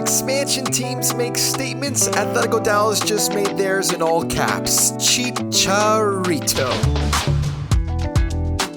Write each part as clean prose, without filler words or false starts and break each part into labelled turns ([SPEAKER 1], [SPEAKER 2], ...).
[SPEAKER 1] expansion teams make statements, Atlético Dallas just made theirs in all caps. Chicharito.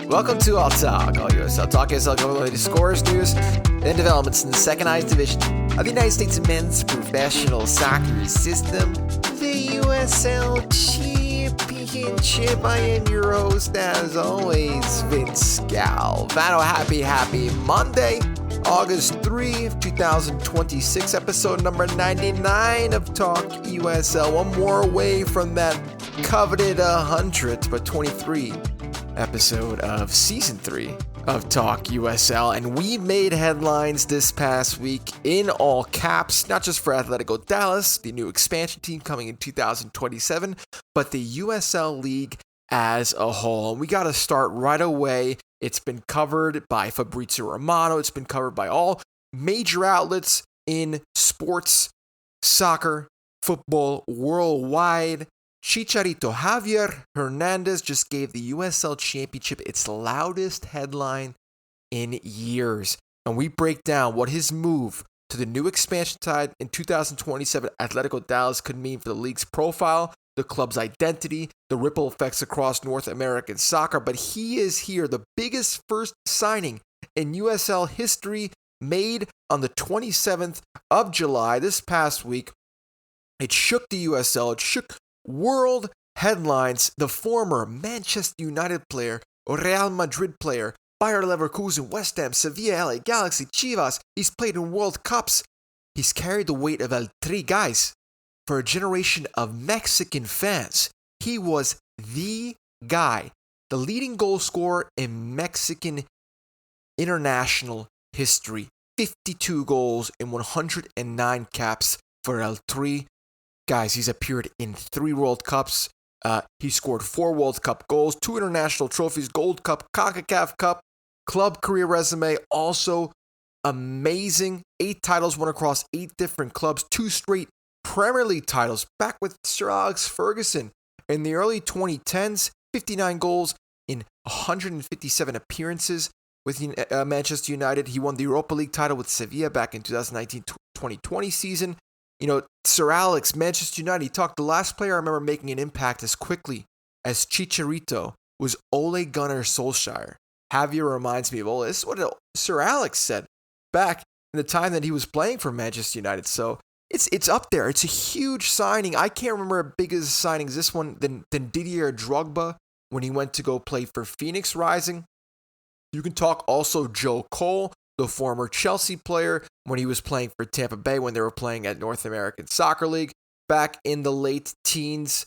[SPEAKER 1] Welcome to All Talk, all USL Talk, USL global scores, news, and developments in the second highest division of the United States men's professional soccer system, the USL Championship. I am your host, as always, Vince Galvano. Happy Monday, August 3, 2026, episode number 99 of Talk USL. One more away from that coveted 100th, but 23 episode of season 3 of Talk USL, and we made headlines this past week in all caps, not just for Atlético Dallas, the new expansion team coming in 2027, but the USL League as a whole. And we got to start right away. It's been covered by Fabrizio Romano. It's been covered by all major outlets in sports, soccer, football, worldwide. Chicharito, Javier Hernández just gave the USL Championship its loudest headline in years. And we break down what his move to the new expansion side in 2027 Atlético Dallas could mean for the league's profile, the club's identity, the ripple effects across North American soccer. But he is here, the biggest first signing in USL history, made on the 27th of July this past week. It shook the USL, it shook world headlines. The former Manchester United player, Real Madrid player, Bayer Leverkusen, West Ham, Sevilla, LA Galaxy, Chivas. He's played in World Cups. He's carried the weight of El Tri, guys. For a generation of Mexican fans, he was the guy, the leading goal scorer in Mexican international history. 52 goals in 109 caps for El Tri. Guys, he's appeared in 3 World Cups. He scored 4 World Cup goals, 2 international trophies, Gold Cup, CONCACAF Cup, club career resume, also amazing. 8 titles won across 8 different clubs, 2 straight Premier League titles, back with Sir Alex Ferguson in the early 2010s, 59 goals in 157 appearances with Manchester United. He won the Europa League title with Sevilla back in 2019-2020 season. You know, Sir Alex, Manchester United, he talked, the last player I remember making an impact as quickly as Chicharito was Ole Gunnar Solskjaer. Javier reminds me of Ole. This is what Sir Alex said back in the time that he was playing for Manchester United. So it's up there. It's a huge signing. I can't remember a bigger signing as this one than Didier Drogba when he went to go play for Phoenix Rising. You can talk also Joe Cole, the former Chelsea player, when he was playing for Tampa Bay when they were playing at North American Soccer League back in the late teens.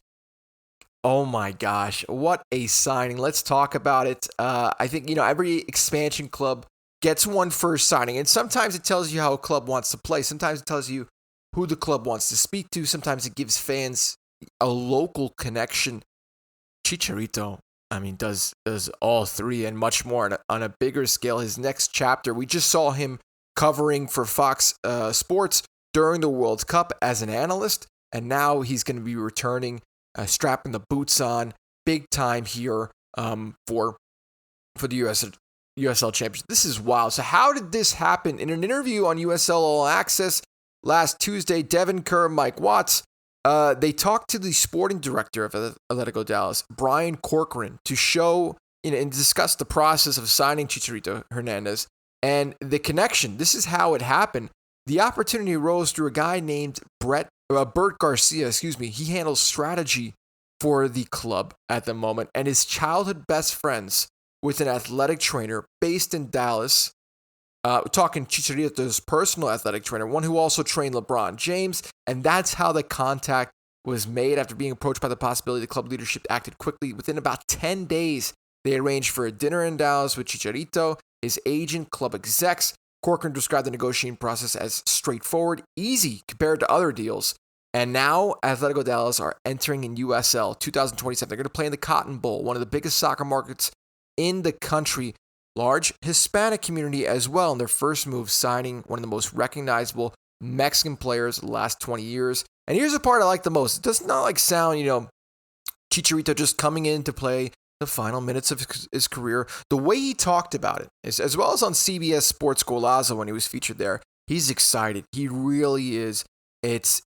[SPEAKER 1] Oh my gosh, what a signing. Let's talk about it. I think, every expansion club gets one first signing, and sometimes it tells you how a club wants to play. Sometimes it tells you who the club wants to speak to. Sometimes it gives fans a local connection. Chicharito, does all 3 and much more on a bigger scale. His next chapter, we just saw him covering for Fox Sports during the World Cup as an analyst, and now he's going to be returning, strapping the boots on, big time here for the USL Championship. This is wild. So how did this happen? In an interview on USL All Access last Tuesday, Devin Kerr, Mike Watts, they talked to the sporting director of Atlético Dallas, Brian Corcoran, to show and discuss the process of signing Chicharito Hernández and the connection. This is how it happened. The opportunity arose through a guy named Bert Garcia. He handles strategy for the club at the moment, and his childhood best friends with an athletic trainer based in Dallas. Talking Chicharito's personal athletic trainer, one who also trained LeBron James, and that's how the contact was made. After being approached by the possibility, the club leadership acted quickly. Within about 10 days, they arranged for a dinner in Dallas with Chicharito, his agent, club execs. Corcoran described the negotiating process as straightforward, easy compared to other deals. And now Atlético Dallas are entering in USL 2027. They're going to play in the Cotton Bowl, one of the biggest soccer markets in the country. Large Hispanic community as well in their first move, signing one of the most recognizable Mexican players of the last 20 years. And here's the part I like the most. It does not sound, Chicharito just coming in to play the final minutes of his career. The way he talked about it, as well as on CBS Sports Golazo when he was featured there, He's excited. He really is. It's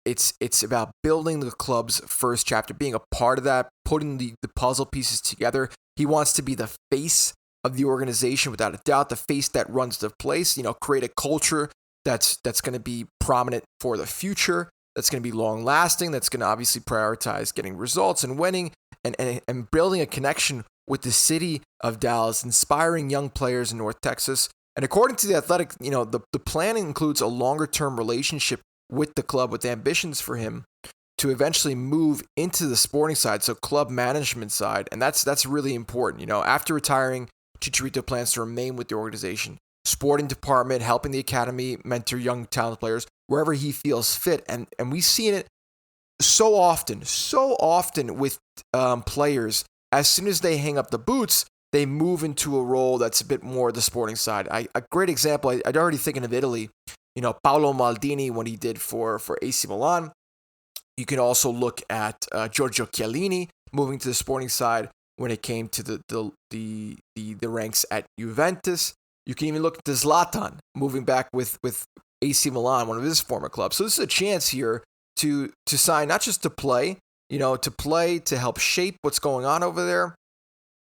[SPEAKER 1] about building the club's first chapter, being a part of that, putting the puzzle pieces together. He wants to be the face of the organization, without a doubt, the face that runs the place. Create a culture that's going to be prominent for the future, that's going to be long lasting, that's going to obviously prioritize getting results and winning, and building a connection with the city of Dallas, inspiring young players in North Texas. And according to The Athletic, the plan includes a longer-term relationship with the club, with ambitions for him to eventually move into the sporting side, so club management side. And that's really important. After retiring, Chicharito plans to remain with the organization, sporting department, helping the academy mentor young talented players wherever he feels fit. And we've seen it so often with players. As soon as they hang up the boots, they move into a role that's a bit more the sporting side. A great example, I'd already thinking of Italy, Paolo Maldini, when he did for AC Milan. You can also look at Giorgio Chiellini moving to the sporting side when it came to the ranks at Juventus. You can even look at Zlatan moving back with AC Milan, one of his former clubs. So this is a chance here to sign, not just to play, to help shape what's going on over there.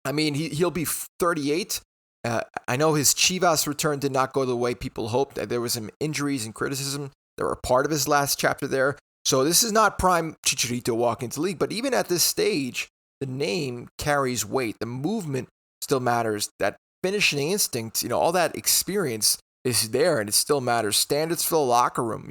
[SPEAKER 1] I mean, he'll be 38. I know his Chivas return did not go the way people hoped. There was some injuries and criticism that were part of his last chapter there. So this is not prime Chicharito walking into the league. But even at this stage, the name carries weight. The movement still matters. That finishing instinct, all that experience is there, and it still matters. Standards for the locker room.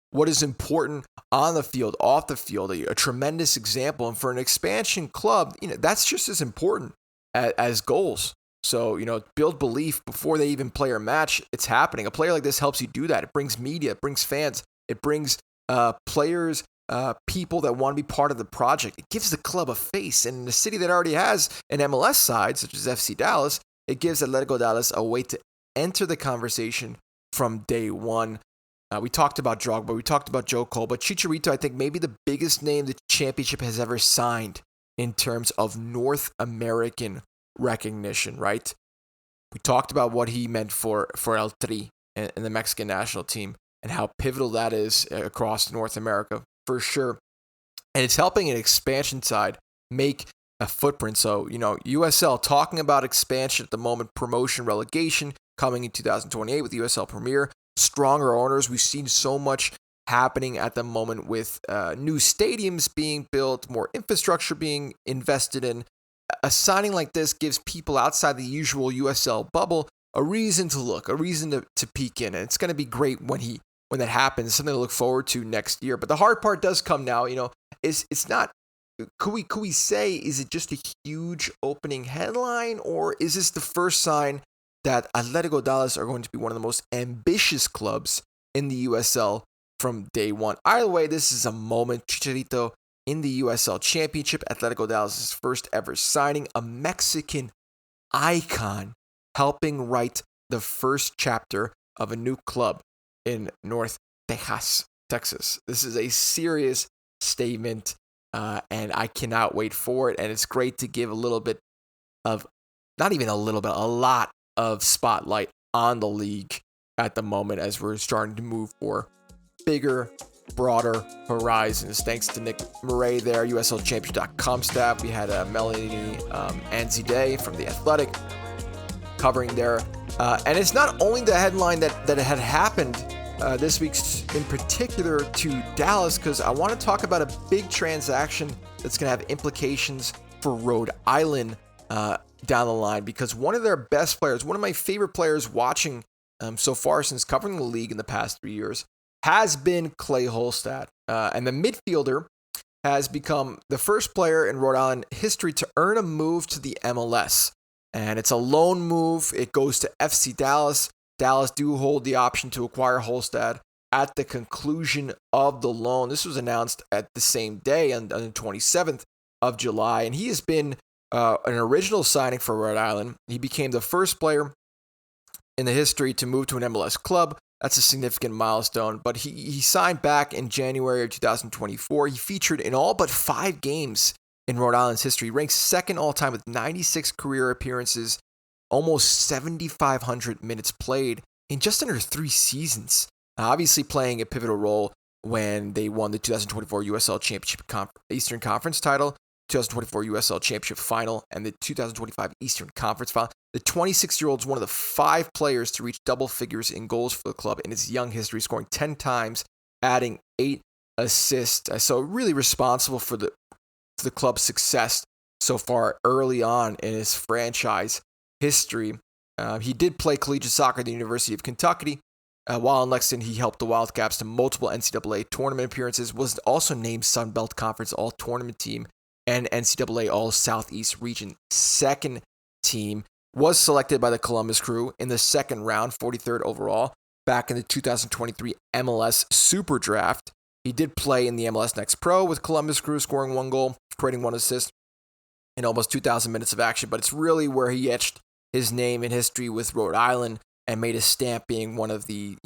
[SPEAKER 1] What is important on the field, off the field, a tremendous example. And for an expansion club, that's just as important as goals. So, build belief before they even play or match. It's happening. A player like this helps you do that. It brings media, it brings fans, it brings players, people that want to be part of the project. It gives the club a face. And in a city that already has an MLS side, such as FC Dallas, it gives Atlético Dallas a way to enter the conversation from day one. We talked about Drogba, we talked about Joe Cole, but Chicharito, I think, maybe the biggest name the championship has ever signed in terms of North American recognition, right? We talked about what he meant for El Tri and the Mexican national team and how pivotal that is across North America, for sure. And it's helping an expansion side make a footprint. So, USL talking about expansion at the moment, promotion, relegation coming in 2028 with USL Premier. Stronger owners. We've seen so much happening at the moment with new stadiums being built, more infrastructure being invested in. A signing like this gives people outside the usual USL bubble a reason to look, a reason to peek in. And it's going to be great when that happens, something to look forward to next year. But the hard part does come now. It's not, could we say, is it just a huge opening headline, or is this the first sign that Atlético Dallas are going to be one of the most ambitious clubs in the USL from day one? Either way, this is a moment. Chicharito in the USL Championship, Atlético Dallas' first ever signing, a Mexican icon helping write the first chapter of a new club in North Texas. This is a serious statement, and I cannot wait for it. And it's great to give a little bit of, not even a little bit, a lot of spotlight on the league at the moment as we're starting to move for bigger, broader horizons. Thanks to Nick Murray there, USLChampionship.com staff. We had Melanie Anzide from The Athletic covering there. And it's not only the headline that had happened this week in particular to Dallas, because I want to talk about a big transaction that's going to have implications for Rhode Island down the line, because one of their best players, one of my favorite players watching so far since covering the league in the past 3 years, has been Clay Holstad. And the midfielder has become the first player in Rhode Island history to earn a move to the MLS. And it's a loan move. It goes to FC Dallas. Dallas do hold the option to acquire Holstad at the conclusion of the loan. This was announced at the same day on the 27th of July. And he has been an original signing for Rhode Island. He became the first player in the history to move to an MLS club. That's a significant milestone. But he signed back in January of 2024. He featured in all but 5 games in Rhode Island's history. Ranked second all-time with 96 career appearances, almost 7,500 minutes played in just under 3 seasons. obviously playing a pivotal role when they won the 2024 USL Championship Eastern Conference title, 2024 USL Championship final, and the 2025 Eastern Conference final. The 26-year-old is one of the 5 players to reach double figures in goals for the club in its young history, scoring 10 times, adding 8 assists. So really responsible for the club's success so far early on in his franchise history. He did play collegiate soccer at the University of Kentucky. While in Lexington, he helped the Wildcats to multiple NCAA tournament appearances, was also named Sun Belt Conference All-Tournament Team and NCAA All-Southeast Region second team, was selected by the Columbus Crew in the second round, 43rd overall, back in the 2023 MLS Super Draft. He did play in the MLS Next Pro with Columbus Crew, scoring 1 goal, creating 1 assist in almost 2,000 minutes of action, but it's really where he etched his name in history with Rhode Island and made a stamp being one of the,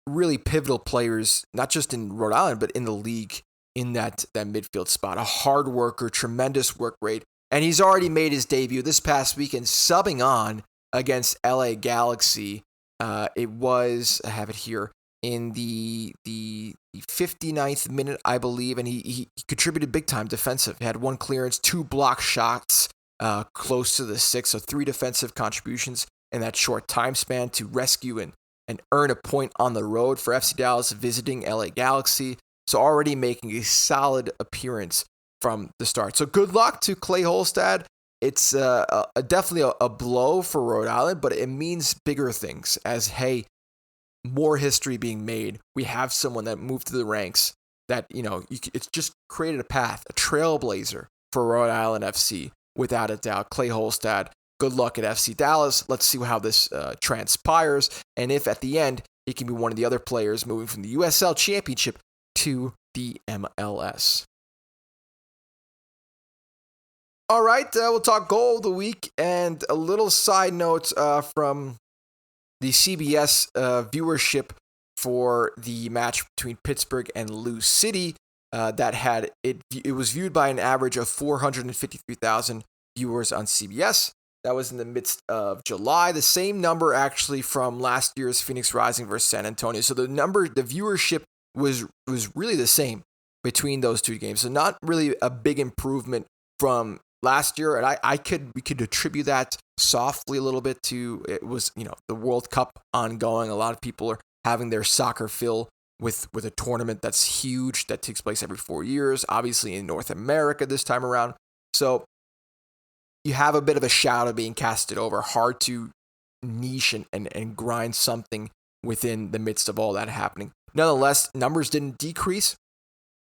[SPEAKER 1] really pivotal players, not just in Rhode Island, but in the league in that midfield spot. A hard worker, tremendous work rate, and he's already made his debut this past weekend subbing on against LA Galaxy. It was, I have it here, in the 59th minute, I believe, and he contributed big time defensive. He had 1 clearance, 2 block shots close to the 6, so 3 defensive contributions in that short time span to rescue and earn a point on the road for FC Dallas visiting LA Galaxy. So already making a solid appearance from the start. So good luck to Clay Holstad. It's definitely a blow for Rhode Island, but it means bigger things as, hey, more history being made. We have someone that moved through the ranks that, it's just created a path, a trailblazer for Rhode Island FC, without a doubt. Clay Holstad, good luck at FC Dallas. Let's see how this transpires, and if at the end he can be one of the other players moving from the USL Championship to the MLS. All right, we'll talk goal of the week, and a little side note from the CBS viewership for the match between Pittsburgh and Lou City. It was viewed by an average of 453,000 viewers on CBS. That was in the midst of July. The same number actually from last year's Phoenix Rising versus San Antonio. So the viewership was really the same between those two games. So not really a big improvement from last year, and we could attribute that softly a little bit to, it was, the World Cup ongoing. A lot of people are having their soccer fill with a tournament that's huge, that takes place every 4 years, obviously in North America this time around. So you have a bit of a shadow being casted over, hard to niche and grind something within the midst of all that happening. Nonetheless, numbers didn't decrease.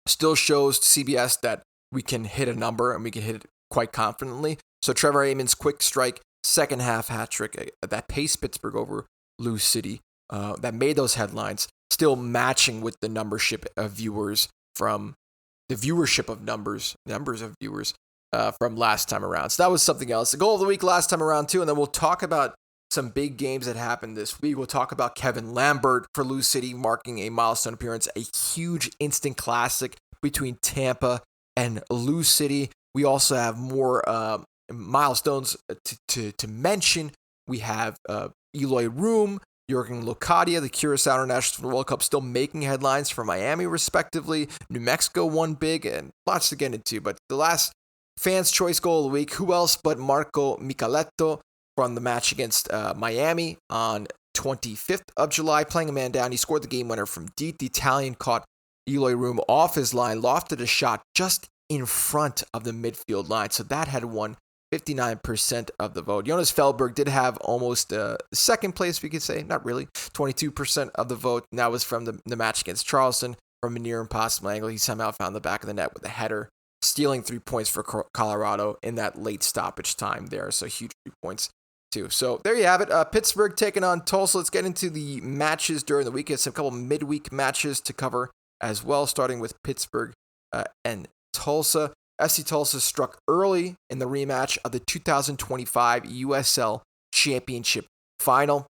[SPEAKER 1] Still shows CBS that we can hit a number, and we can hit it quite confidently. So Trevor Amon's quick strike, second half hat trick that paced Pittsburgh over Lou City, that made those headlines, still matching with the numbership of viewers from the viewership of numbers of viewers from last time around. So that was something else. The goal of the week last time around too, and then we'll talk about some big games that happened this week. We'll talk about Kevin Lambert for Lou City marking a milestone appearance, a huge instant classic between Tampa and Lou City. We also have more milestones to mention. We have Eloy Room, Jurgen Locadia, the Curacao Internationals for the World Cup, still making headlines for Miami, respectively. New Mexico won big, and lots to get into. But the last Fans' Choice Goal of the Week, who else but Marco Micheletto from the match against Miami on 25th of July, playing a man down. He scored the game winner from deep. The Italian caught Eloy Room off his line, lofted a shot just in front of the midfield line. So that had won 59% of the vote. Jonas Feldberg did have almost second place, we could say. Not really. 22% of the vote. And that was from the match against Charleston. From a near impossible angle, he somehow found the back of the net with a header, stealing 3 points for Colorado in that late stoppage time there. So huge 3 points too. So there you have it. Pittsburgh taking on Tulsa. Let's get into the matches during the week. It's a couple midweek matches to cover as well, starting with Pittsburgh and Tulsa. FC Tulsa struck early in the rematch of the 2025 USL Championship final.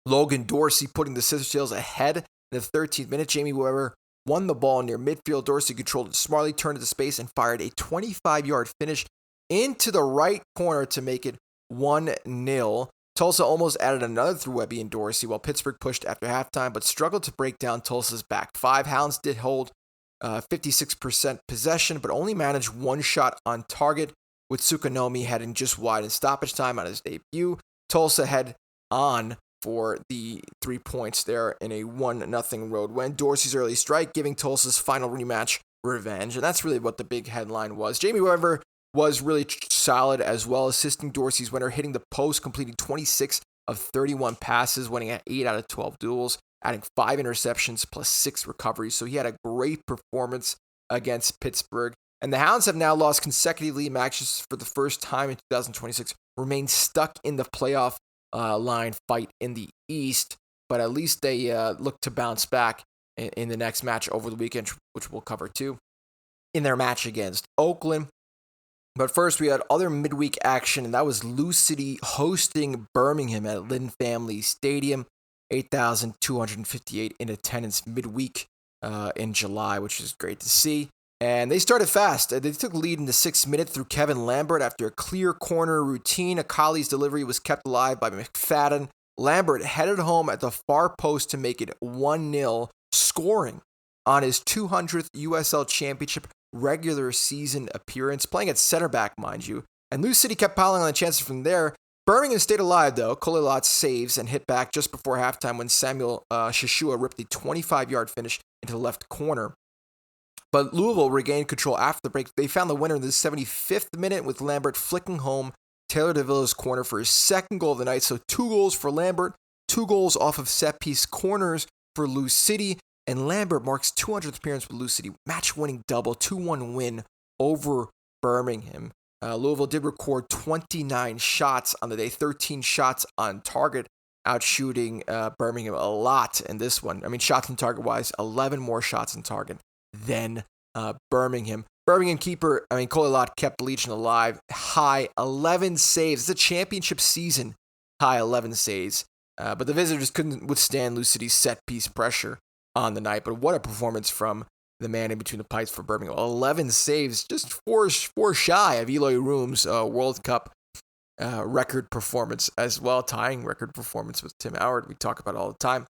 [SPEAKER 1] Logan Dorsey putting the Scissortails ahead in the 13th minute. Jamie Weber won the ball near midfield. Dorsey controlled it smartly, turned into space, and fired a 25-yard finish into the right corner to make it 1-0. Tulsa almost added another through Webby and Dorsey, while Pittsburgh pushed after halftime, but struggled to break down Tulsa's back five. Hounds did hold 56% possession, but only managed one shot on target, with Tsukunomi heading just wide in stoppage time on his debut. Tulsa head on for the 3 points there in a 1-0 road win. Dorsey's early strike giving Tulsa's final rematch revenge, and that's really what the big headline was. Jamie Weaver was really solid as well, assisting Dorsey's winner, hitting the post, completing 26 of 31 passes, winning at 8 out of 12 duels, adding 5 interceptions plus 6 recoveries. So he had a great performance against Pittsburgh. And the Hounds have now lost consecutive league matches for the first time in 2026, remain stuck in the playoff line fight in the East, but at least they look to bounce back in the next match over the weekend, which we'll cover too, in their match against Oakland. But first, we had other midweek action, and that was Lou City hosting Birmingham at Lynn Family Stadium. 8,258 in attendance midweek in July, which is great to see. And they started fast. They took the lead in the 6th minute through Kevin Lambert after a clear corner routine. Akali's delivery was kept alive by McFadden. Lambert headed home at the far post to make it 1-0, scoring on his 200th USL Championship regular season appearance, playing at center back, mind you. And Lou City kept piling on the chances from there. Birmingham stayed alive, though. Kolilat saves and hit back just before halftime when Samuel Shishua ripped the 25-yard finish into the left corner. But Louisville regained control after the break. They found the winner in the 75th minute with Lambert flicking home Taylor DeVilla's corner for his second goal of the night. So 2 goals for Lambert, 2 goals off of set-piece corners for Lou City. And Lambert marks 200th appearance with Lou City, match-winning double, 2-1 win over Birmingham. Louisville did record 29 shots on the day, 13 shots on target, outshooting Birmingham a lot in this one. I mean, shots on target-wise, 11 more shots on target than Birmingham. Birmingham keeper, Kolilat kept the Legion alive. High 11 saves. It's a championship season. High 11 saves. But the visitors couldn't withstand Lou City's set-piece pressure on the night. But what a performance from the man in between the pipes for Birmingham. 11 saves, just four shy of Eloy Room's World Cup record performance as well, tying record performance with Tim Howard. We talk about it all the time.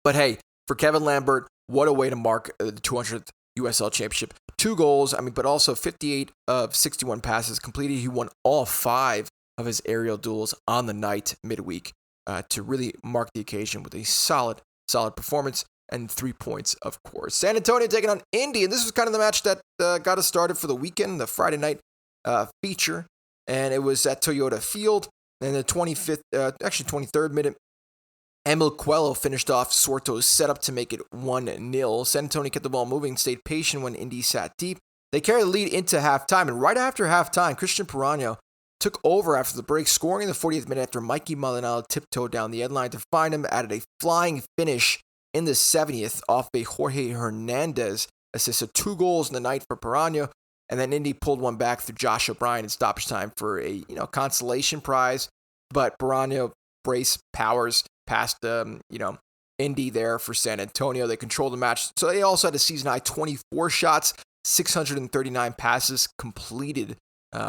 [SPEAKER 1] But hey, for Kevin Lambert, what a way to mark the 200th USL Championship. 2 goals, but also 58 of 61 passes completed. He won all 5 of his aerial duels on the night midweek to really mark the occasion with a solid performance. And 3 points, of course. San Antonio taking on Indy, and this was kind of the match that got us started for the weekend, the Friday night feature, and it was at Toyota Field. And the 23rd minute, Emil Coelho finished off Sorto's setup to make it 1-0. San Antonio kept the ball moving, stayed patient when Indy sat deep. They carried the lead into halftime, and right after halftime, Christian Perano took over after the break, scoring in the 40th minute after Mikey Maldonado tiptoed down the end line to find him, added a flying finish in the 70th off a Jorge Hernández assist. So 2 goals in the night for Perano, and then Indy pulled one back through Josh O'Brien in stoppage time for a consolation prize. But Perano brace powers past Indy there for San Antonio. They controlled the match. So they also had a season high 24 shots, 639 passes completed,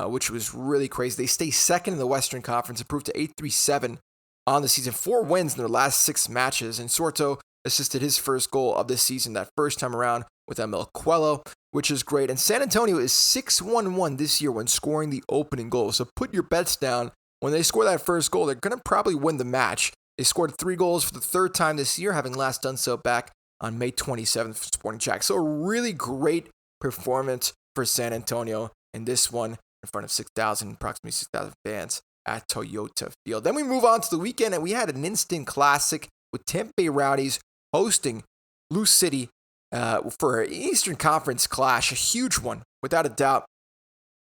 [SPEAKER 1] which was really crazy. They stay second in the Western Conference, improved to 8-3-7 on the season. 4 wins in their last 6 matches, and Sorto assisted his first goal of this season that first time around with Emil Coelho, which is great. And San Antonio is 6-1-1 this year when scoring the opening goal. So put your bets down. When they score that first goal, they're going to probably win the match. They scored 3 goals for the 3rd time this year, having last done so back on May 27th for Sporting Jack. So a really great performance for San Antonio in this one in front of approximately 6,000 fans at Toyota Field. Then we move on to the weekend, and we had an instant classic with Tampa Bay Rowdies hosting Lou City for an Eastern Conference clash, a huge one, without a doubt.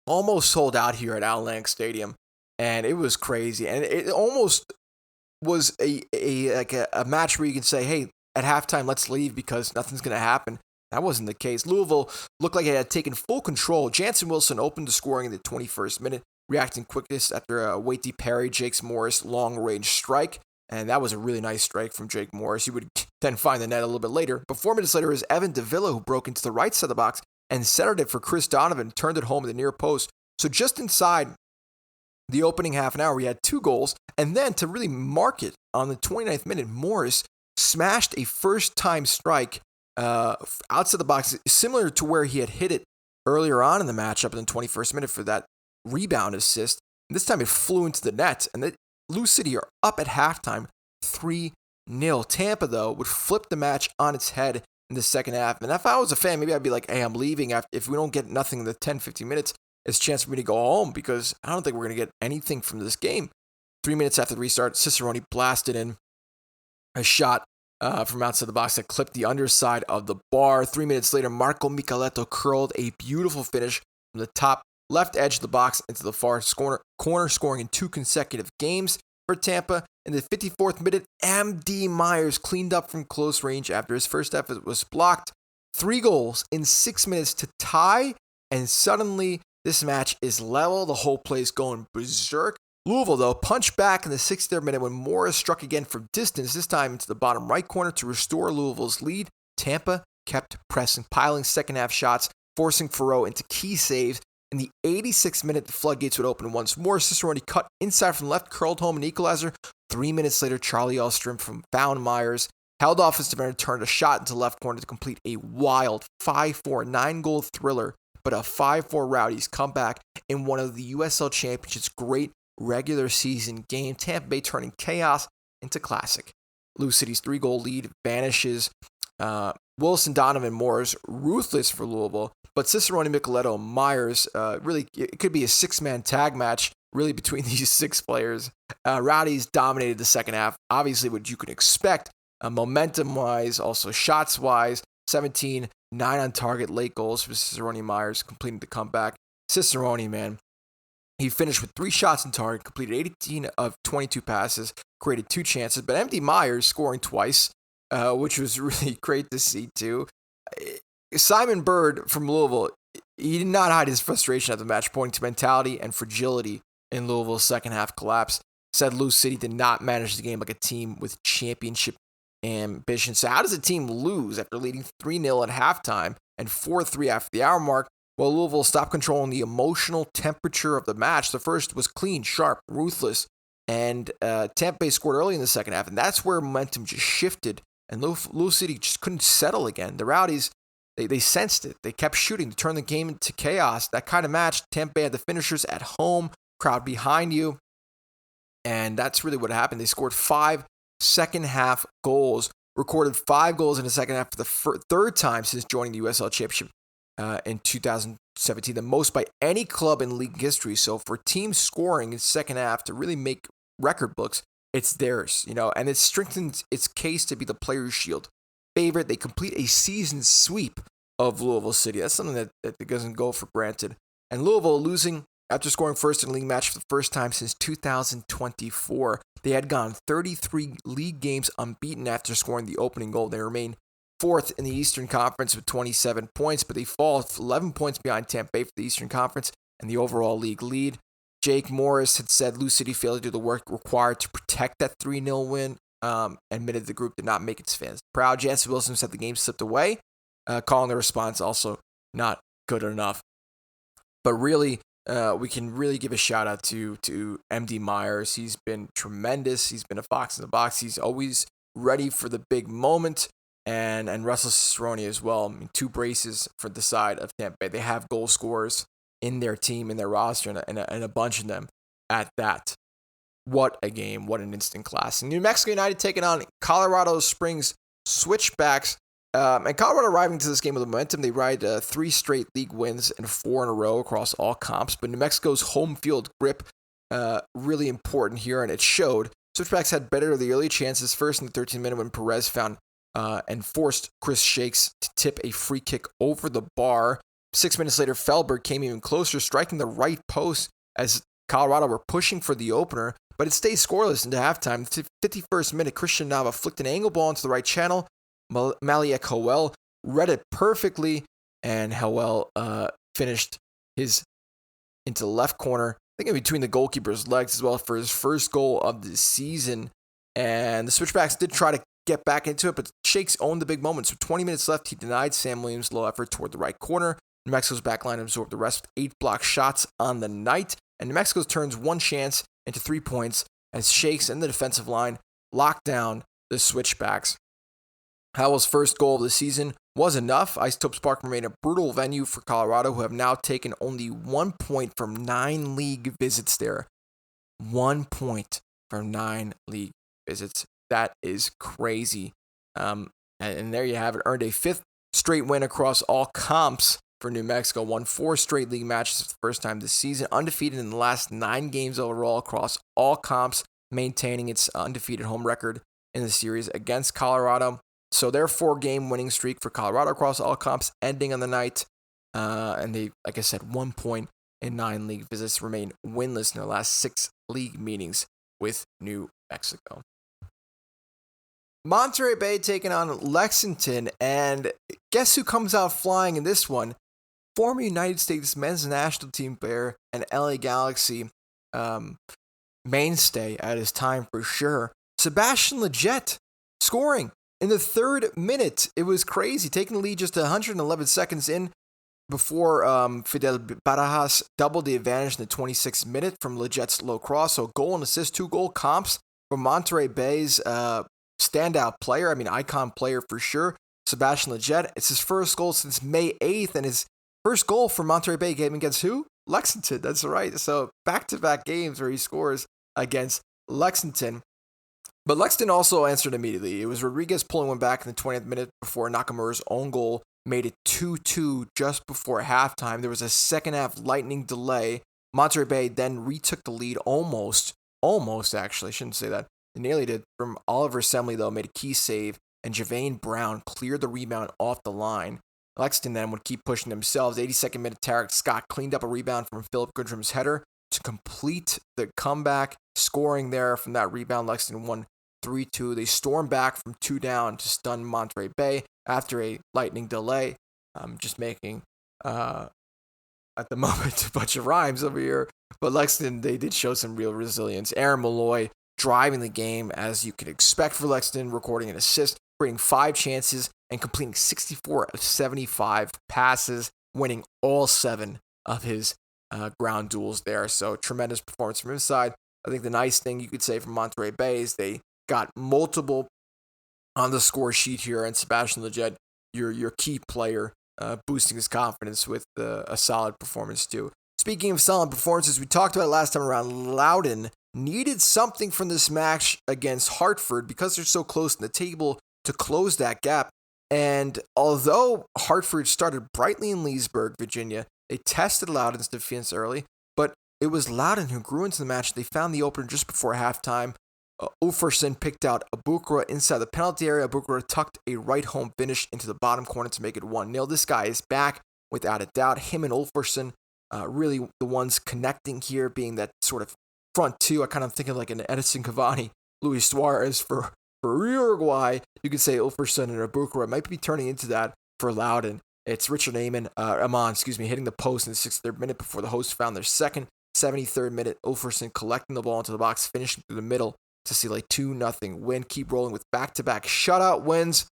[SPEAKER 1] Almost sold out here at Al Lang Stadium, and it was crazy. And it almost was a match where you can say, hey, at halftime, let's leave because nothing's going to happen. That wasn't the case. Louisville looked like it had taken full control. Jansen Wilson opened the scoring in the 21st minute, reacting quickest after a weighty parry, Jake Morris long-range strike. And that was a really nice strike from Jake Morris. He would then find the net a little bit later. But 4 minutes later, it was Evan Davila who broke into the right side of the box and centered it for Chris Donovan, turned it home at the near post. So just inside the opening half an hour, we had 2 goals. And then to really mark it, on the 29th minute, Morris smashed a first-time strike outside the box, similar to where he had hit it earlier on in the matchup in the 21st minute for that rebound assist. And this time it flew into the net, and Lou City are up at halftime 3-0. Tampa, though, would flip the match on its head in the second half. And if I was a fan, maybe I'd be like, hey, I'm leaving. If we don't get nothing in the 10-15 minutes, it's a chance for me to go home because I don't think we're going to get anything from this game. 3 minutes after the restart, Cicerone blasted in a shot from outside the box that clipped the underside of the bar. 3 minutes later, Marco Micheletto curled a beautiful finish from the top left edge of the box into the far corner, scoring in 2 consecutive games for Tampa. In the 54th minute, M.D. Myers cleaned up from close range after his first effort was blocked. 3 goals in 6 minutes to tie, and suddenly this match is level. The whole place going berserk. Louisville, though, punched back in the 63rd minute when Morris struck again from distance, this time into the bottom right corner to restore Louisville's lead. Tampa kept pressing, piling second-half shots, forcing Ferreau into key saves. In the 86th minute, the floodgates would open once more. Cicerone cut inside from left, curled home an equalizer. 3 minutes later, Charlie Elstrom found Myers, held off his defender, turned a shot into left corner to complete a wild 5-4 9-goal thriller, but a 5-4 Rowdies comeback in one of the USL Championship's great regular season game. Tampa Bay turning chaos into classic. Lou City's 3-goal lead vanishes. Wilson, Donovan, Morris, ruthless for Louisville, but Cicerone, Micheletto, Myers, really, it could be a 6-man tag match, really, between these 6 players. Rowdies dominated the second half, obviously what you could expect, momentum-wise, also shots-wise, 17, 9 on target, late goals for Cicerone, Myers, completing the comeback. Cicerone, man, he finished with 3 shots on target, completed 18 of 22 passes, created 2 chances, but M.D. Myers scoring twice, which was really great to see too. Simon Bird from Louisville, he did not hide his frustration at the match, pointing to mentality and fragility in Louisville's second half collapse. Said Lou City did not manage the game like a team with championship ambition. So how does a team lose after leading 3-0 at halftime and 4-3 after the hour mark? Well, Louisville stopped controlling the emotional temperature of the match. The first was clean, sharp, ruthless, and Tampa Bay scored early in the second half, and that's where momentum just shifted, and Lou City just couldn't settle again. The Rowdies, they sensed it. They kept shooting to turn the game into chaos. That kind of match, Tampa Bay had the finishers at home, crowd behind you, and that's really what happened. They scored 5 second-half goals, recorded 5 goals in the second half for the third time since joining the USL Championship in 2017, the most by any club in league history. So for teams scoring in second half to really make record books, it's theirs, and it strengthens its case to be the Players' Shield favorite. They complete a season sweep of Louisville City. That's something that doesn't go for granted. And Louisville losing after scoring first in a league match for the first time since 2024. They had gone 33 league games unbeaten after scoring the opening goal. They remain 4th in the Eastern Conference with 27 points, but they fall 11 points behind Tampa Bay for the Eastern Conference and the overall league lead. Jake Morris had said Lou City failed to do the work required to protect that 3-0 win, admitted the group did not make its fans proud. Jansen Wilson said the game slipped away, calling the response also not good enough. But really, we can really give a shout out to M.D. Myers. He's been tremendous. He's been a fox in the box. He's always ready for the big moment. And Russell Cicerone as well. 2 braces for the side of Tampa Bay. They have goal scorers in their team, in their roster, and a bunch of them at that. What a game. What an instant class. New Mexico United taking on Colorado Springs Switchbacks. And Colorado arriving to this game with momentum. They ride 3 straight league wins and 4 in a row across all comps. But New Mexico's home field grip really important here, and it showed. Switchbacks had better of the early chances. First in the 13th minute when Perez found and forced Chris Shakes to tip a free kick over the bar. 6 minutes later, Felberg came even closer, striking the right post as Colorado were pushing for the opener, but it stayed scoreless into halftime. The 51st minute, Christian Nava flicked an angle ball into the right channel. Maliek Howell read it perfectly, and Howell finished his into the left corner, I think in between the goalkeeper's legs as well, for his first goal of the season. And the Switchbacks did try to get back into it, but Shakes owned the big moment. So 20 minutes left, he denied Sam Williams' low effort toward the right corner. New Mexico's backline absorbed the rest with 8 blocked shots on the night. and New Mexico turns one chance into 3 points as Shakes and the defensive line lock down the switchbacks. Howell's first goal of the season was enough. Isotopes Park remained a brutal venue for Colorado, who have now taken only 1 point from 9 league visits there. 1 point from 9 league visits. That is crazy. And there you have it. Earned a 5th straight win across all comps for New Mexico. Won 4 straight league matches for the first time this season. Undefeated in the last 9 games overall across all comps, maintaining its undefeated home record in the series against Colorado. So their 4-game winning streak for Colorado across all comps ending on the night. And they, like I said, 1 point in 9 league visits, remain winless in their last 6 league meetings with New Mexico. Monterey Bay taking on Lexington, and guess who comes out flying in this one? Former United States men's national team player and LA Galaxy mainstay at his time for sure, Sebastian Lletget, scoring in the 3rd minute. It was crazy, taking the lead just 111 seconds in before Fidel Barajas doubled the advantage in the 26th minute from Lletget's low cross. So goal and assist, 2 goal comps from Monterey Bay's standout player. I mean, icon player for sure, Sebastian Lletget. It's his first goal since May 8th, and his first goal for Monterey Bay game against who? Lexington. That's right. So back-to-back games where he scores against Lexington. But Lexington also answered immediately. It was Rodriguez pulling one back in the 20th minute before Nakamura's own goal made it 2-2 just before halftime. There was a second-half lightning delay. Monterey Bay then retook the lead almost actually. I shouldn't say that. They nearly did. From Oliver Semley, though, made a key save, and Javane Brown cleared the rebound off the line. Lexington then would keep pushing themselves. 82nd minute, Tarek Scott cleaned up a rebound from Philip Goodrum's header to complete the comeback, scoring there from that rebound. Lexington won 3-2. They stormed back from 2 down to stun Monterey Bay after a lightning delay. Just making, at the moment, a bunch of rhymes over here. But Lexington, they did show some real resilience. Aaron Malloy driving the game, as you could expect for Lexington, recording an assist, creating 5 chances, and completing 64 of 75 passes, winning all 7 of his ground duels there. So tremendous performance from his side. I think the nice thing you could say from Monterey Bay is they got multiple on the score sheet here, and Sebastian Lletget, your key player, boosting his confidence with a solid performance too. Speaking of solid performances, we talked about it last time around. Loudoun needed something from this match against Hartford because they're so close in the table to close that gap. And although Hartford started brightly in Leesburg, Virginia, they tested Loudoun's defense early, but it was Loudoun who grew into the match. They found the opener just before halftime. Ulferson picked out Abukra inside the penalty area. Abukra tucked a right home finish into the bottom corner to make it 1-0. This guy is back without a doubt. Him and Ulferson really the ones connecting here, being that sort of front two. I kind of think of like an Edison Cavani, Luis Suarez for Uruguay. You could say Ulferson and Abukra might be turning into that for Loudoun. It's Richard Amon, hitting the post in the 63rd minute before the hosts found their second. 73rd minute, Ulferson collecting the ball into the box, finishing through the middle to see like 2-0 win. Keep rolling with back-to-back shutout wins.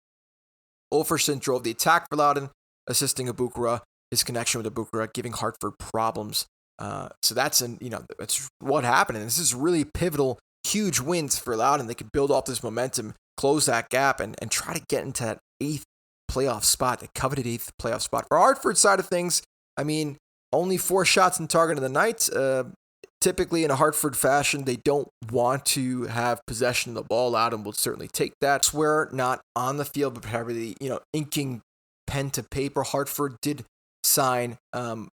[SPEAKER 1] Ulferson drove the attack for Loudoun, assisting Abukra. His connection with Abukra giving Hartford problems. So that's what happened. And this is really pivotal, huge wins for Loudoun. They could build off this momentum, close that gap, and try to get into that 8th playoff spot, the coveted 8th playoff spot. For Hartford's side of things, I mean, only 4 shots on target of the night. Typically in a Hartford fashion, they don't want to have possession of the ball. Loudoun will certainly take that. Swear not on the field, but probably, inking pen to paper. Hartford did sign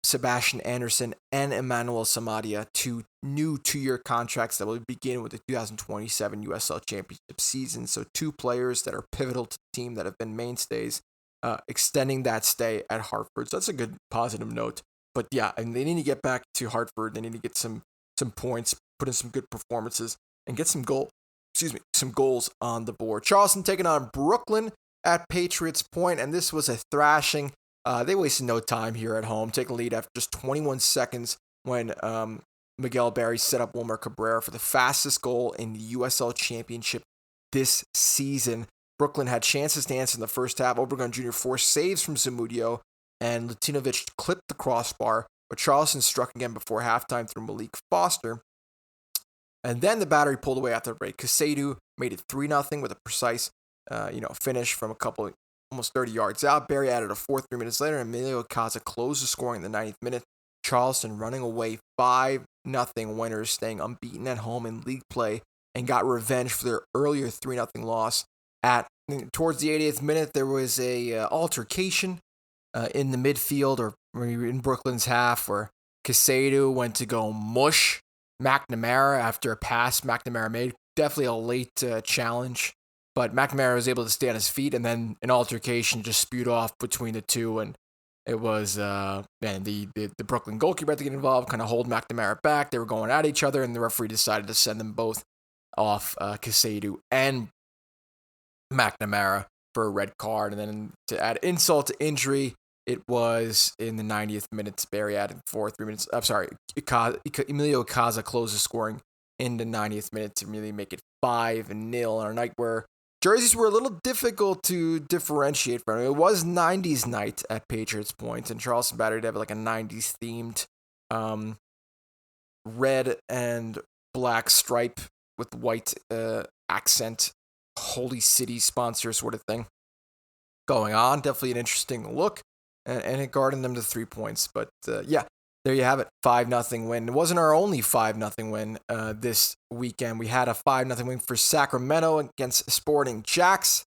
[SPEAKER 1] Sebastian Anderson and Emmanuel Samadia to new 2-year contracts that will begin with the 2027 USL Championship season. So 2 players that are pivotal to the team that have been mainstays, extending that stay at Hartford. So that's a good positive note. But yeah, and they need to get back to Hartford. They need to get some points, put in some good performances, and get some goals on the board. Charleston taking on Brooklyn at Patriots Point, and this was a thrashing. They wasted no time here at home, taking the lead after just 21 seconds when Miguel Barry set up Wilmer Cabrera for the fastest goal in the USL Championship this season. Brooklyn had chances to answer in the first half. Obregon Jr. forced saves from Zamudio, and Latinovic clipped the crossbar but Charleston struck again before halftime through Malik Foster. And then the battery pulled away after the break. Casado made it 3-0 with a precise finish from a couple, almost 30 yards out. Barry added a fourth 3 minutes later, and Emilio Casa closed the scoring in the 90th minute. Charleston running away 5-0 winners, staying unbeaten at home in league play, and got revenge for their earlier 3-0 loss. Towards the 80th minute, there was a altercation in the midfield, or in Brooklyn's half, where Casado went to go mush McNamara after a pass McNamara made. Definitely a late challenge, but McNamara was able to stay on his feet, and then an altercation just spewed off between the two, and it was the Brooklyn goalkeeper had to get involved, kind of hold McNamara back. They were going at each other, and the referee decided to send them both off, Casado and McNamara, for a red card. And then to add insult to injury, it was in the 90th minute. Barry added 3 minutes. I'm sorry, Emilio Casa closed the scoring in the 90th minute to really make it 5-0 on a night where jerseys were a little difficult to differentiate from. It was 90s night at Patriots Point, and Charleston Battery did have like a 90s themed red and black stripe with white accent, Holy City sponsor sort of thing going on. Definitely an interesting look, and it guarded them to 3 points. But there you have it, 5-0 win. It wasn't our only 5-0 win this weekend. We had a 5-0 win for Sacramento against Sporting Jacks.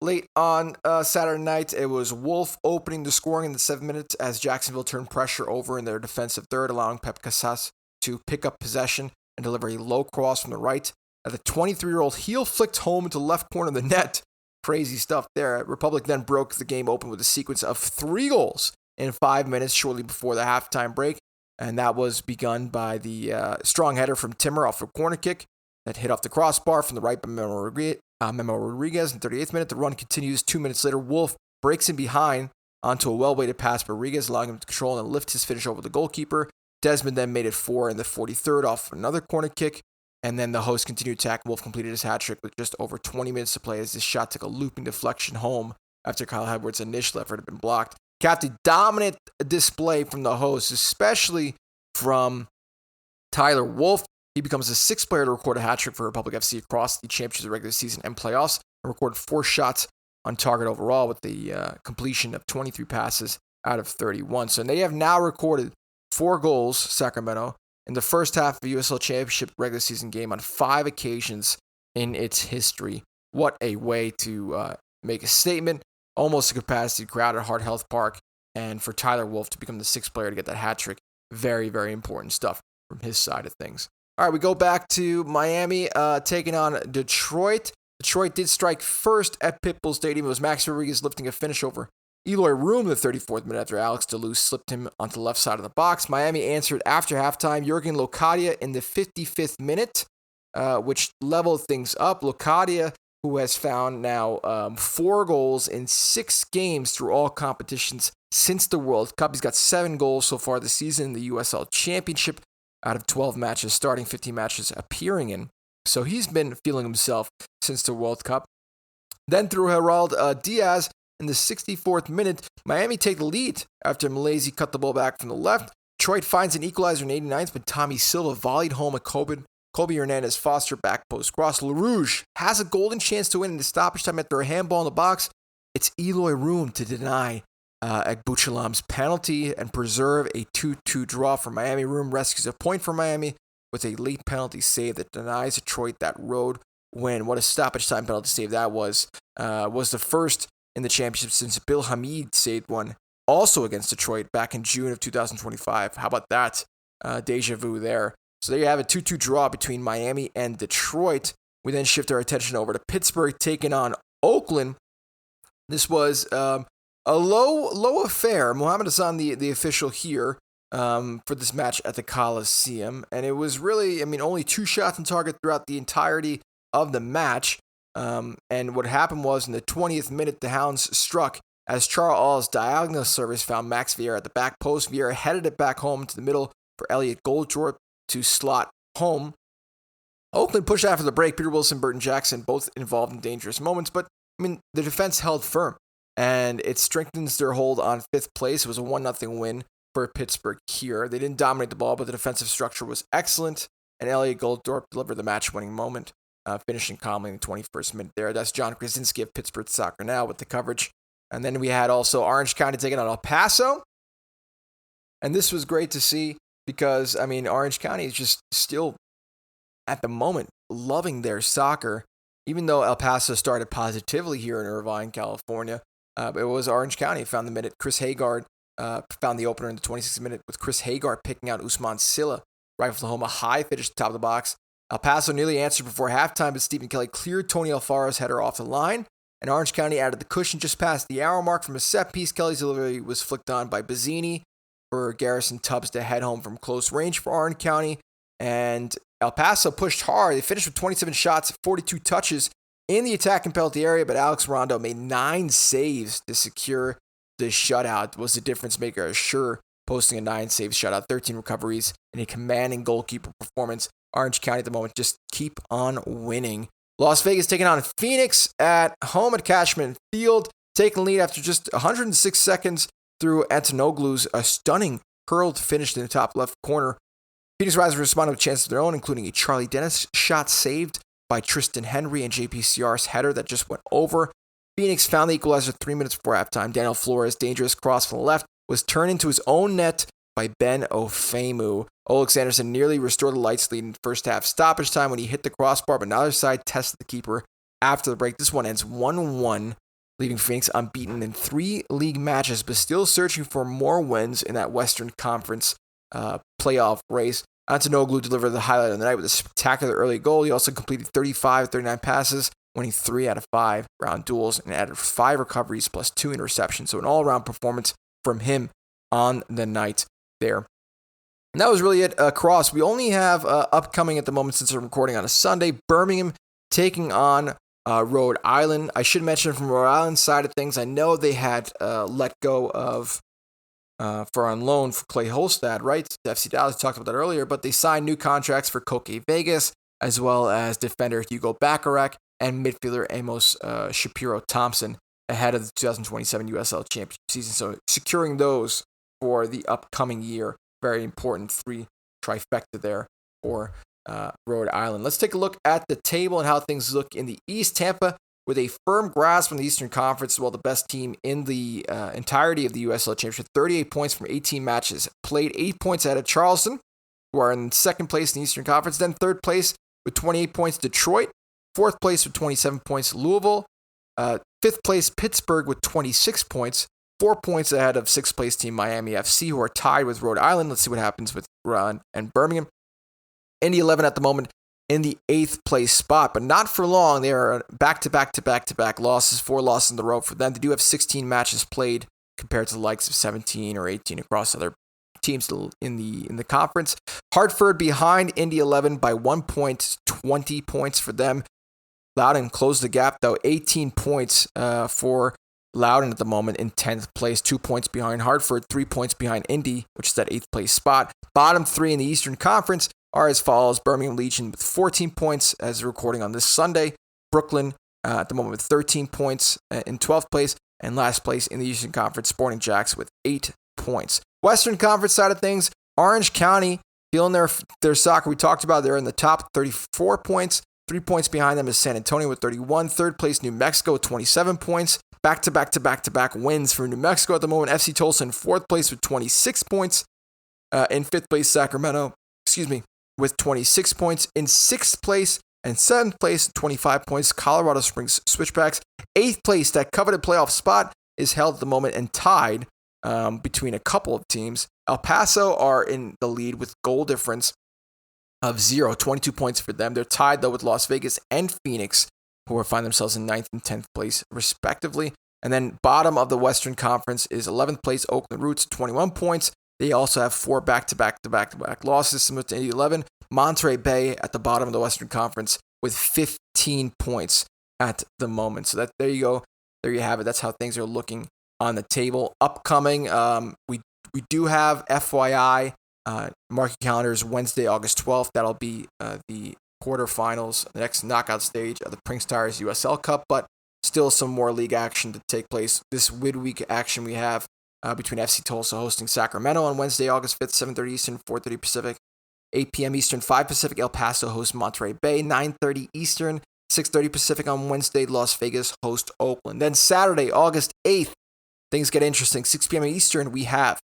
[SPEAKER 1] Late on Saturday night, it was Wolf opening the scoring in the 7 minutes as Jacksonville turned pressure over in their defensive third, allowing Pep Casas to pick up possession and deliver a low cross from the right. The 23-year-old heel flicked home into the left corner of the net. Crazy stuff there. Republic then broke the game open with a sequence of 3 goals in 5 minutes shortly before the halftime break. And that was begun by the strong header from Timmer off a corner kick that hit off the crossbar from the right by Memo Rodriguez in the 38th minute. The run continues 2 minutes later. Wolf breaks in behind onto a well-weighted pass by Rodriguez, allowing him to control and lift his finish over the goalkeeper. Desmond then made it 4 in the 43rd off another corner kick. And then the host continued attack. Wolf completed his hat trick with just over 20 minutes to play as this shot took a looping deflection home after Kyle Edwards' initial effort had been blocked. Capped a dominant display from the host, especially from Tyler Wolf. He becomes the 6th player to record a hat trick for Republic FC across the championship, regular season, and playoffs, and recorded 4 shots on target overall with the completion of 23 passes out of 31. So they have now recorded 4 goals, Sacramento, in the first half of the USL Championship regular season game on 5 occasions in its history. What a way to make a statement. Almost a capacity crowd at Heart Health Park. And for Tyler Wolf to become the 6th player to get that hat trick, very, very important stuff from his side of things. All right, we go back to Miami taking on Detroit. Detroit did strike first at Pitbull Stadium. It was Max Rodriguez lifting a finish over Eloy Room in the 34th minute after Alex DeLuz slipped him onto the left side of the box. Miami answered after halftime. Jurgen Locadia in the 55th minute, which leveled things up. Locadia, who has found now 4 goals in 6 games through all competitions since the World Cup. He's got 7 goals so far this season in the USL Championship out of 12 matches, starting 15 matches appearing in. So he's been feeling himself since the World Cup. Then through Gerald Diaz, in the 64th minute, Miami take the lead after Malaysia cut the ball back from the left. Detroit finds an equalizer in 89th, but Tommy Silva volleyed home a Kobe Hernandez Foster back post cross. LaRouge has a golden chance to win in the stoppage time after a handball in the box. It's Eloy Room to deny Agbuchalam's penalty and preserve a 2-2 draw for Miami. Room rescues a point for Miami with a late penalty save that denies Detroit that road win. What a stoppage time penalty save that was. Was the first in the championship since Bill Hamid saved one also against Detroit back in June of 2025. How about that? Deja vu there. So there you have a 2-2 draw between Miami and Detroit. We then shift our attention over to Pittsburgh taking on Oakland. This was a low affair. Mohamed Hassan, the official here for this match at the Coliseum. And it was really, only 2 shots on target throughout the entirety of the match. And what happened was in the 20th minute, the Hounds struck as Charles diagonal service found Max Vieira at the back post. Vieira headed it back home to the middle for Elliot Goldthorpe to slot home. Oakland pushed after the break. Peter Wilson, Burton Jackson, both involved in dangerous moments, but the defense held firm, and it strengthens their hold on 5th place. It was a 1-0 win for Pittsburgh here. They didn't dominate the ball, but the defensive structure was excellent, and Elliot Goldthorpe delivered the match-winning moment, finishing calmly in the 21st minute there. That's John Krasinski of Pittsburgh Soccer Now with the coverage. And then we had also Orange County taking on El Paso. And this was great to see because, I mean, Orange County is just still, at the moment, loving their soccer. Even though El Paso started positively here in Irvine, California, it was Orange County who found the minute. Chris Hagard found the opener in the 26th minute with Chris Hagard picking out Usman Silla. Rifle home a high finish at the top of the box. El Paso nearly answered before halftime, but Stephen Kelly cleared Tony Alfaro's header off the line. And Orange County added the cushion just past the hour mark from a set piece. Kelly's delivery was flicked on by Bazzini for Garrison Tubbs to head home from close range for Orange County. And El Paso pushed hard. They finished with 27 shots, 42 touches in the attack and penalty area, but Alex Rondo made 9 saves to secure the shutout. Was the difference maker, sure, posting a 9-save shutout, 13 recoveries, and a commanding goalkeeper performance. Orange County at the moment just keep on winning. Las Vegas taking on Phoenix at home at Cashman Field, taking lead after just 106 seconds through Antonoglu's a stunning hurled finish in the top left corner. Phoenix Risers responded with chances of their own, including a Charlie Dennis shot saved by Tristan Henry and JPCR's header that just went over. Phoenix found the equalizer 3 minutes before halftime. Daniel Flores' dangerous cross from the left was turned into his own net by Ben Ofemu. Oleg Sanderson nearly restored the Lights lead in the first half stoppage time when he hit the crossbar, but neither side tested the keeper after the break. This one ends 1-1, leaving Phoenix unbeaten in 3 league matches, but still searching for more wins in that Western Conference playoff race. Antonoglu delivered the highlight of the night with a spectacular early goal. He also completed 35 39 passes, winning 3 out of 5 round duels, and added 5 recoveries plus 2 interceptions. So an all-around performance from him on the night there. And that was really it across. We only have upcoming at the moment, since we're recording on a Sunday, Birmingham taking on Rhode Island. I should mention from Rhode Island's side of things, I know they had let go of for on loan for Clay Holstad, right? FC Dallas talked about that earlier, but they signed new contracts for Koke Vegas, as well as defender Hugo Bacharach and midfielder Amos Shapiro Thompson ahead of the 2027 USL Championship season. So securing those for the upcoming year, very important 3 trifecta there for Rhode Island. Let's take a look at the table and how things look in the East. Tampa with a firm grasp from the Eastern Conference, well, the best team in the entirety of the USL Championship. 38 points from 18 matches played, 8 points ahead of Charleston, who are in second place in the Eastern Conference. Then third place with 28 points, Detroit. Fourth place with 27 points, Louisville. Fifth place, Pittsburgh with 26 points. 4 points ahead of sixth place team Miami FC, who are tied with Rhode Island. Let's see what happens with Rhode and Birmingham. Indy 11 at the moment in the 8th place spot, but not for long. They are back-to-back losses, 4 losses in the row for them. They do have 16 matches played compared to the likes of 17 or 18 across other teams in the conference. Hartford behind Indy 11 by 1 point, 20 points for them. Loudoun closed the gap, though, 18 points for Loudoun at the moment in 10th place, 2 points behind Hartford, 3 points behind Indy, which is that 8th place spot. Bottom 3 in the Eastern Conference are as follows: Birmingham Legion with 14 points as we're recording on this Sunday. Brooklyn at the moment with 13 points in 12th place. And last place in the Eastern Conference, Sporting Jacks with 8 points. Western Conference side of things, Orange County feeling their soccer. We talked about they're in the top, 34 points. 3 points behind them is San Antonio with 31. Third place, New Mexico with 27 points. Back-to-back wins for New Mexico at the moment. FC Tulsa in 4th place with 26 points. In 5th place, Sacramento, with 26 points. In 6th place and 7th place, 25 points, Colorado Springs Switchbacks. 8th place, that coveted playoff spot, is held at the moment and tied between a couple of teams. El Paso are in the lead with goal difference of 0, 22 points for them. They're tied, though, with Las Vegas and Phoenix, who find themselves in 9th and 10th place, respectively. And then bottom of the Western Conference is 11th place, Oakland Roots, 21 points. They also have 4 back-to-back losses, similar to 11. Monterey Bay at the bottom of the Western Conference with 15 points at the moment. So there you go. There you have it. That's how things are looking on the table. Upcoming, we do have FYI, mark your calendars, Wednesday, August 12th. That'll be the quarterfinals, the next knockout stage of the Prince Tires USL Cup, but still some more league action to take place. This midweek action we have between FC Tulsa hosting Sacramento on Wednesday, August 5th, 7:30 Eastern, 4:30 Pacific. 8 p.m. Eastern, 5 Pacific, El Paso hosts Monterey Bay. 9:30 Eastern, 6:30 Pacific on Wednesday, Las Vegas host Oakland. Then Saturday, August 8th, things get interesting. 6 p.m. Eastern, we have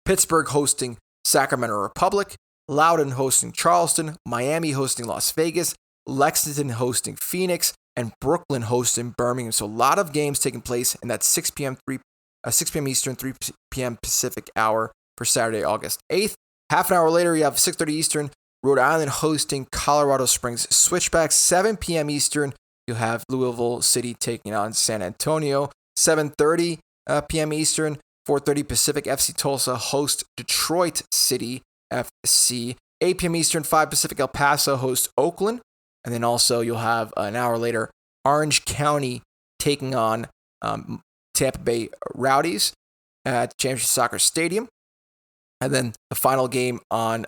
[SPEAKER 1] Pittsburgh hosting Sacramento Republic, Loudoun hosting Charleston, Miami hosting Las Vegas, Lexington hosting Phoenix, and Brooklyn hosting Birmingham. So a lot of games taking place in that 6 p.m. Eastern, 3 p.m. Pacific hour for Saturday, August 8th. Half an hour later, you have 6:30 Eastern, Rhode Island hosting Colorado Springs Switchbacks. 7 p.m. Eastern, you'll have Louisville City taking on San Antonio. 7:30 p.m. Eastern, 4:30 Pacific, FC Tulsa host Detroit City FC. 8 p.m. Eastern, 5 Pacific, El Paso host Oakland. And then also you'll have an hour later, Orange County taking on Tampa Bay Rowdies at Championship Soccer Stadium. And then the final game on,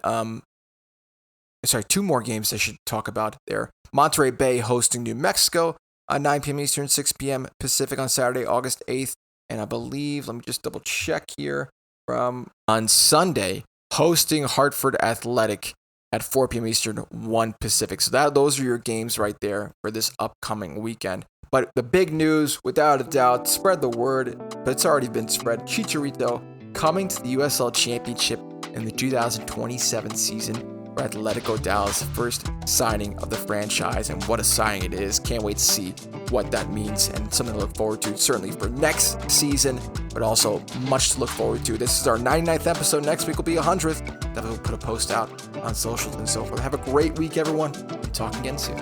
[SPEAKER 1] two more games I should talk about there. Monterey Bay hosting New Mexico at 9 p.m. Eastern, 6 p.m. Pacific on Saturday, August 8th. And I believe, let me just double check here, from on Sunday, hosting Hartford Athletic at 4 p.m. Eastern, 1 Pacific. So those are your games right there for this upcoming weekend. But the big news, without a doubt, spread the word, but it's already been spread. Chicharito coming to the USL Championship in the 2027 season for Atlético Dallas, first signing of the franchise, and what a signing it is. Can't wait to see what that means, and something to look forward to, certainly for next season, but also much to look forward to. This is our 99th episode. Next week will be 100th. Definitely put a post out on socials and so forth. Have a great week, everyone, and talk again soon.